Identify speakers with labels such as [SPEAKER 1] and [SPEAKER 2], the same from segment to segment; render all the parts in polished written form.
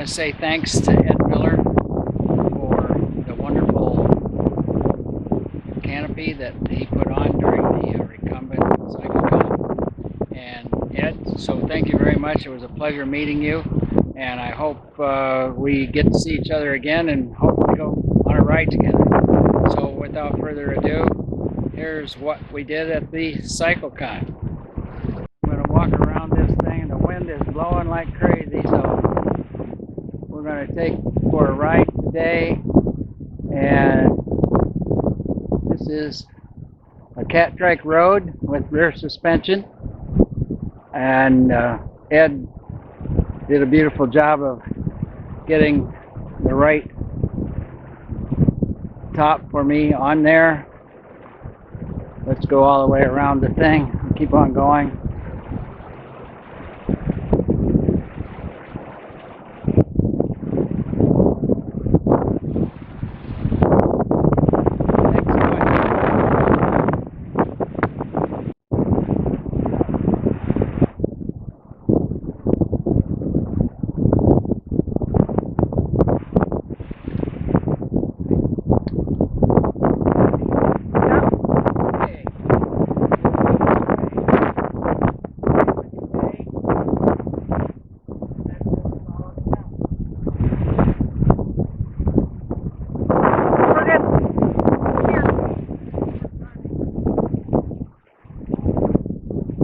[SPEAKER 1] to say thanks to Ed Miller for the wonderful canopy that he put on during the recumbent cycle. And Ed, so thank you very much. It was a pleasure meeting you, and I hope we get to see each other again and hopefully go on a ride together. So without further ado, here's what we did at the CycleCon. I'm going to walk around this thing, and the wind is blowing like crazy, so we're going to take for a ride today. And this is a Catrike road with rear suspension, and Ed did a beautiful job of getting the right top for me on there. Let's go all the way around the thing and keep on going.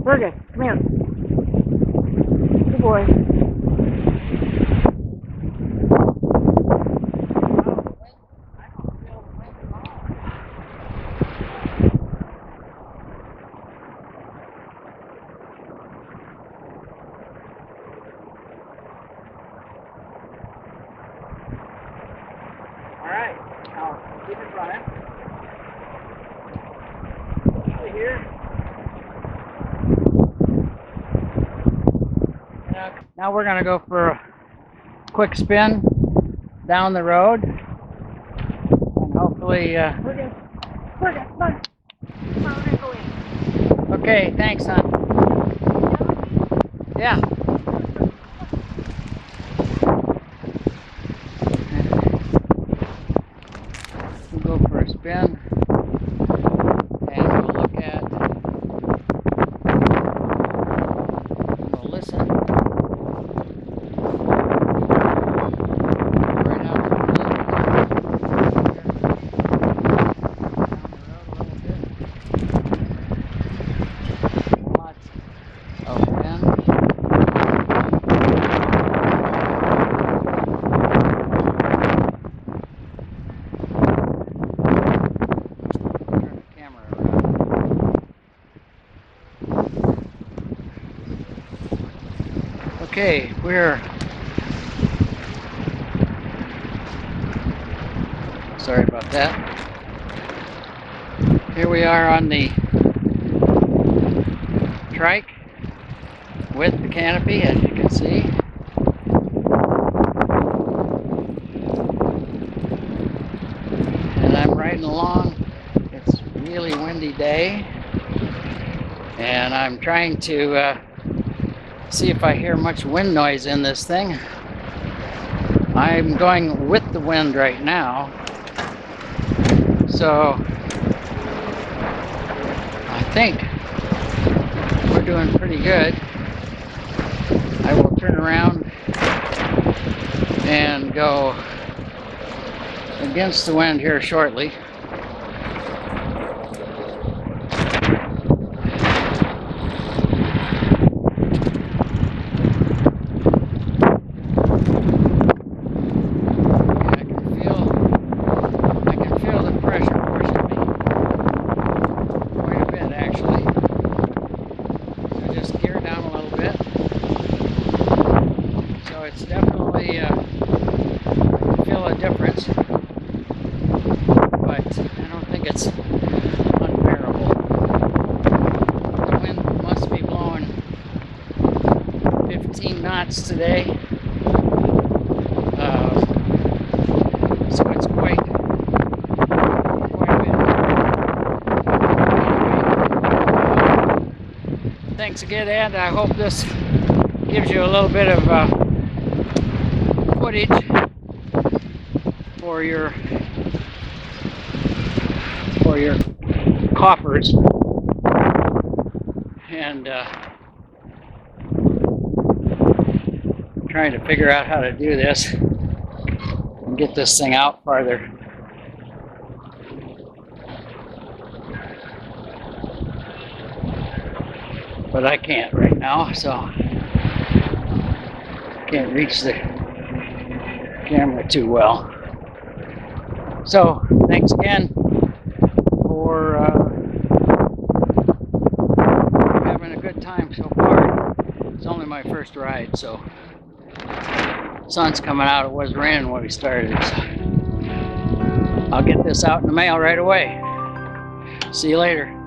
[SPEAKER 2] Fergus, come here. Good boy.
[SPEAKER 1] Alright, now keep it running. Over here. Now we're going to go for a quick spin down the road, and hopefully
[SPEAKER 2] Fergus, come on. Come on, we're gonna go in.
[SPEAKER 1] okay, thanks, hon. Yeah. We'll go for a spin, and we'll look at, we'll listen. Right out to the left. Lots of wind. Okay, we're sorry about that. Here we are on the trike with the canopy, as you can see. And I'm riding along. It's a really windy day, and I'm trying to see if I hear much wind noise in this thing. I'm going with the wind right now, so I think we're doing pretty good. I will turn around and go against the wind here shortly. It's definitely feel a difference, but I don't think it's unbearable. The wind must be blowing 15 knots today, so it's quite a bit. Thanks again, Ed. I hope this gives you a little bit of footage for your coffers, and trying to figure out how to do this and get this thing out farther. But I can't right now, so can't reach the camera too well. So thanks again for having a good time so far. It's only my first ride, so sun's coming out. It was raining when we started, so I'll get this out in the mail right away. See you later.